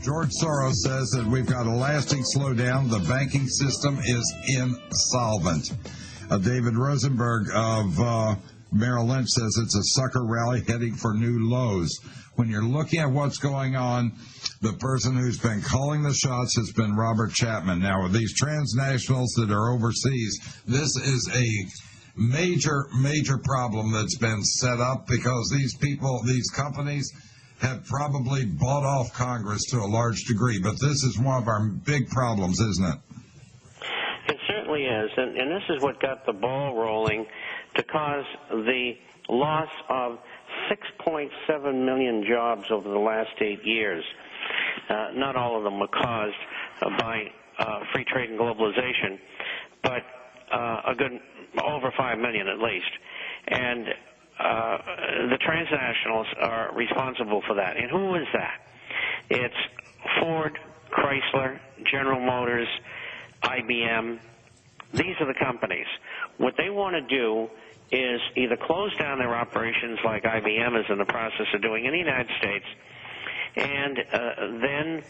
George Soros says that we've got a lasting slowdown. The banking system is insolvent. David Rosenberg of Merrill Lynch says it's a sucker rally heading for new lows. When you're looking at what's going on, the person who's been calling the shots has been Robert Chapman. Now, with these transnationals that are overseas, this is a major problem that's been set up because these people, these companies, have probably bought off Congress to a large degree. But this is one of our big problems, isn't it? It certainly is, and this is what got the ball rolling to cause the loss of 6.7 million jobs over the last 8 years. Not all of them were caused by free trade and globalization, but a good over 5 million at least. And the transnationals are responsible for that. And who is that? It's Ford, Chrysler, General Motors, IBM. These are the companies. What they want to do is either close down their operations like IBM is in the process of doing in the United States, and then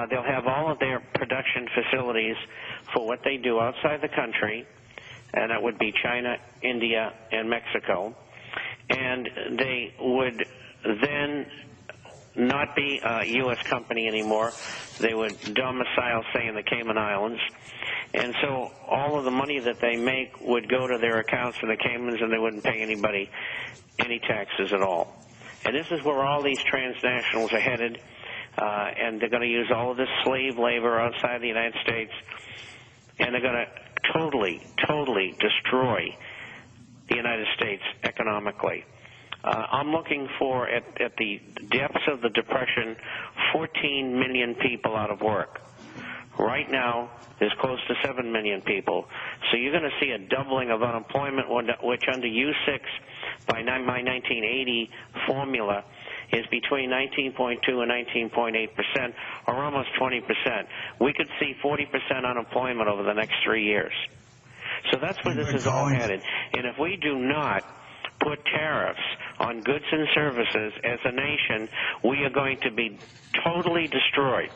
they'll have all of their production facilities for what they do outside the country, and that would be China, India, and Mexico. And they would then not be a U.S. company anymore. They would domicile, say, in the Cayman Islands. And so all of the money that they make would go to their accounts in the Caymans, and they wouldn't pay anybody any taxes at all. And this is where all these transnationals are headed, and they're going to use all of this slave labor outside the United States, and they're going to totally destroy the United States economically. I'm looking for, at the depths of the Depression, 14 million people out of work. Right now, there's close to 7 million people. So you're going to see a doubling of unemployment, which under U6 by my 1980 formula is between 19.2 and 19.8%, or almost 20%. We could see 40% unemployment over the next 3 years. So that's where this is all headed. And if we do not put tariffs on goods and services as a nation, we are going to be totally destroyed.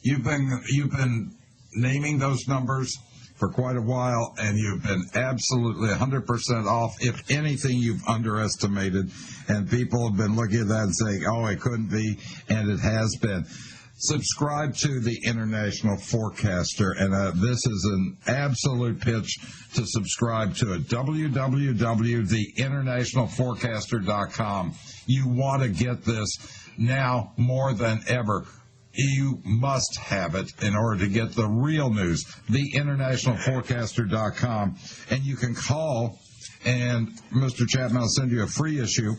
You've been naming those numbers for quite a while, and you've been absolutely 100% off. If anything, you've underestimated, and people have been looking at that and saying, oh, it couldn't be, and it has been. Subscribe to the International Forecaster, and this is an absolute pitch to subscribe to it. www.theinternationalforecaster.com. You want to get this now more than ever. You must have it in order to get the real news. Theinternationalforecaster.com. And you can call, and Mr. Chapman will send you a free issue.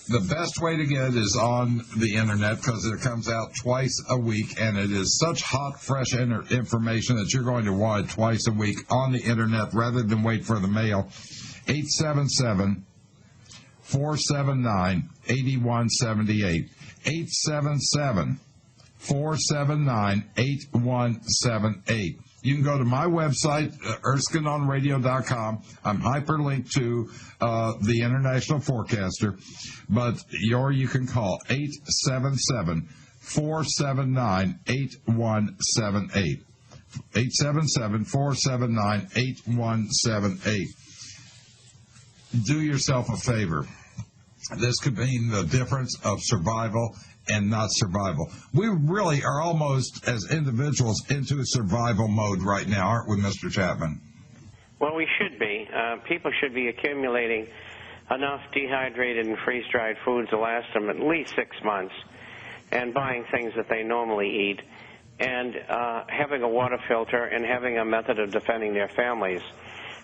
The best way to get it is on the Internet because it comes out twice a week, and it is such hot, fresh information that you're going to want it twice a week on the Internet rather than wait for the mail. 877-479-8178. 877-479-8178. You can go to my website, ErskineOnRadio.com. I'm hyperlinked to the International Forecaster, or you can call 877-479-8178. 877-479-8178. Do yourself a favor. This could mean the difference of survival and not survival. We really are almost, as individuals, into survival mode right now, aren't we, Mr. Chapman? Well, we should be. People should be accumulating enough dehydrated and freeze-dried foods to last them at least 6 months, and buying things that they normally eat, and having a water filter, and having a method of defending their families.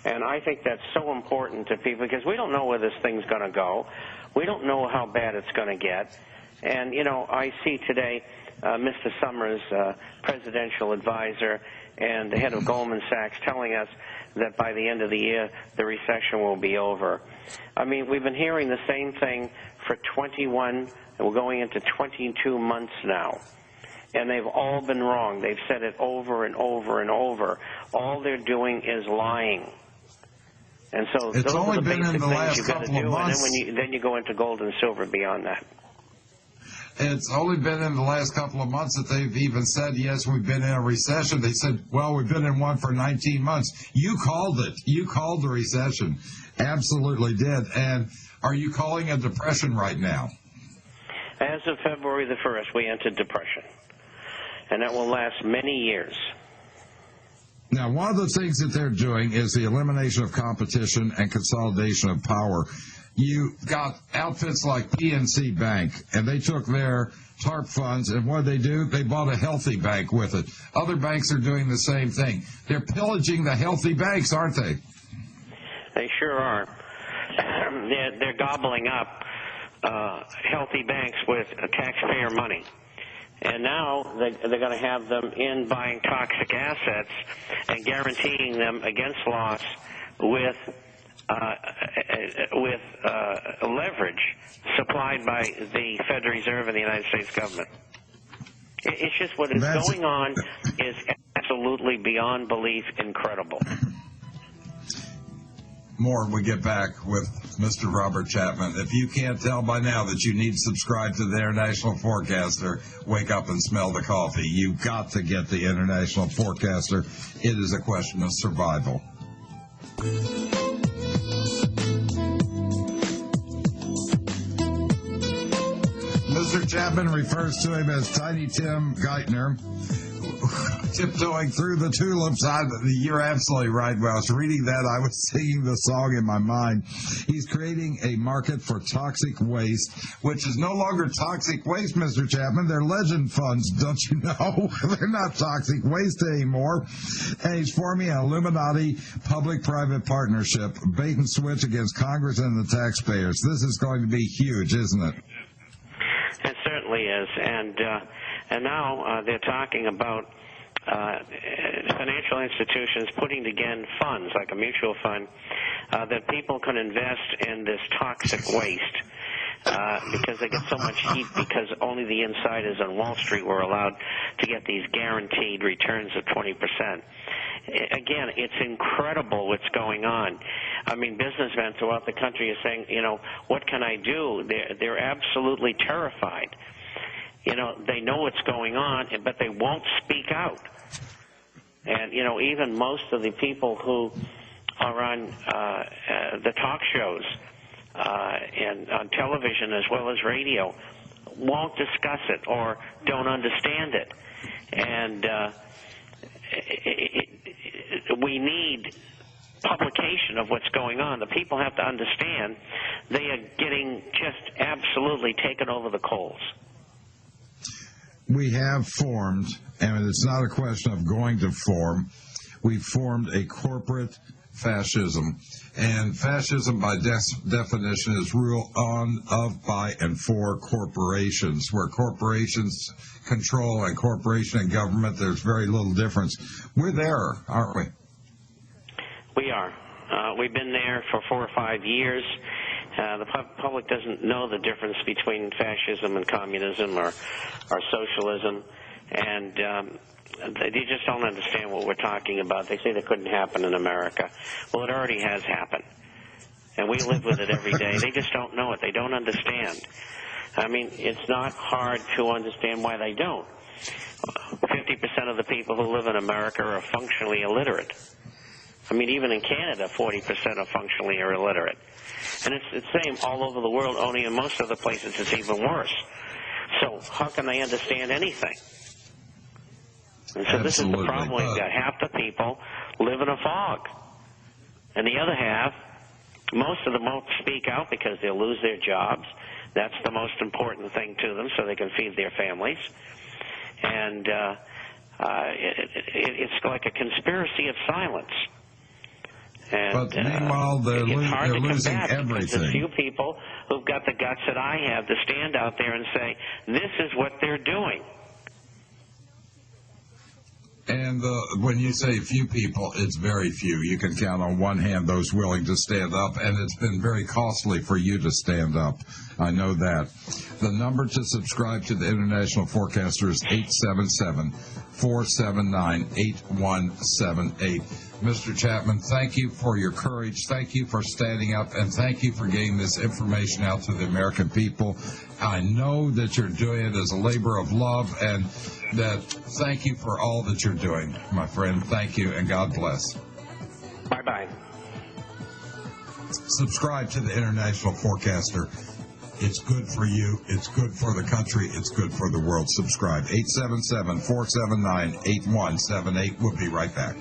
And I think that's so important to people because we don't know where this thing's going to go. We don't know how bad it's going to get. And, you know, I see today Mr. Summers, presidential advisor and the head of Goldman Sachs, telling us that by the end of the year the recession will be over. I mean, we've been hearing the same thing for 21, and we're going into 22 months now. And they've all been wrong. They've said it over and over and over. All they're doing is lying. And so it's those only are the been basic in the things last you've got to couple do, of months. and then you go into gold and silver beyond that. It's only been in the last couple of months that they've even said, yes, we've been in a recession. They said, well, we've been in one for 19 months. You called it. You called the recession. Absolutely did. And are you calling a depression right now? As of February the 1st, we entered depression, and that will last many years. Now, one of the things that they're doing is the elimination of competition and consolidation of power. You got outfits like PNC Bank, and they took their TARP funds, and what did they do? They bought a healthy bank with it. Other banks are doing the same thing. They're pillaging the healthy banks, aren't they? They sure are. They're gobbling up healthy banks with taxpayer money. And now they're going to have them in buying toxic assets and guaranteeing them against loss with leverage supplied by the Federal Reserve and the United States government. It's just what is going on is absolutely beyond belief incredible. More when we get back with Mr. Robert Chapman. If you can't tell by now that you need to subscribe to the International Forecaster, wake up and smell the coffee. You've got to get the International Forecaster. It is a question of survival. Mr. Chapman refers to him as Tiny Tim Geithner, tiptoeing through the tulips. You're absolutely right. When I was reading that, I was singing the song in my mind. He's creating a market for toxic waste, which is no longer toxic waste, Mr. Chapman. They're legend funds, don't you know? They're not toxic waste anymore. And he's forming an Illuminati public-private partnership, bait and switch against Congress and the taxpayers. This is going to be huge, isn't it? It certainly is. And now they're talking about financial institutions putting together funds, like a mutual fund, that people can invest in this toxic waste because they get so much heat because only the insiders on Wall Street were allowed to get these guaranteed returns of 20%. Again, it's incredible what's going on. I mean, businessmen throughout the country are saying, what can I do? They're absolutely terrified. They know what's going on, but they won't speak out. And, even most of the people who are on the talk shows and on television as well as radio won't discuss it or don't understand it. And we need publication of what's going on. The people have to understand they are getting just absolutely taken over the coals. We have formed, and it's not a question of going to form, we've formed a corporate fascism. And fascism, by definition, is rule on, of, by, and for corporations. Where corporations control and corporation and government, there's very little difference. We're there, aren't we? We are. We've been there for 4 or 5 years. The public doesn't know the difference between fascism and communism or socialism, and they just don't understand what we're talking about. They say that couldn't happen in America. Well, it already has happened, and we live with it every day. They just don't know it. They don't understand. I mean, it's not hard to understand why they don't. 50% of the people who live in America are functionally illiterate. I mean, even in Canada, 40% are functionally illiterate. And it's the same all over the world, only in most other places it's even worse. So how can they understand anything? And so this is the problem we've got. Half the people live in a fog. And the other half, most of them won't speak out because they'll lose their jobs. That's the most important thing to them, so they can feed their families. And it's like a conspiracy of silence. And, but meanwhile, they're losing everything. There's a few people who've got the guts that I have to stand out there and say, this is what they're doing. And when you say few people, it's very few. You can count on one hand those willing to stand up, and it's been very costly for you to stand up. I know that. The number to subscribe to the International Forecaster is 877-479-8178. Mr. Chapman, thank you for your courage. Thank you for standing up, and thank you for getting this information out to the American people. I know that you're doing it as a labor of love, and that thank you for all that you're doing, my friend. Thank you, and God bless. Bye-bye. Subscribe to the International Forecaster. It's good for you. It's good for the country. It's good for the world. Subscribe. 877-479-8178. We'll be right back.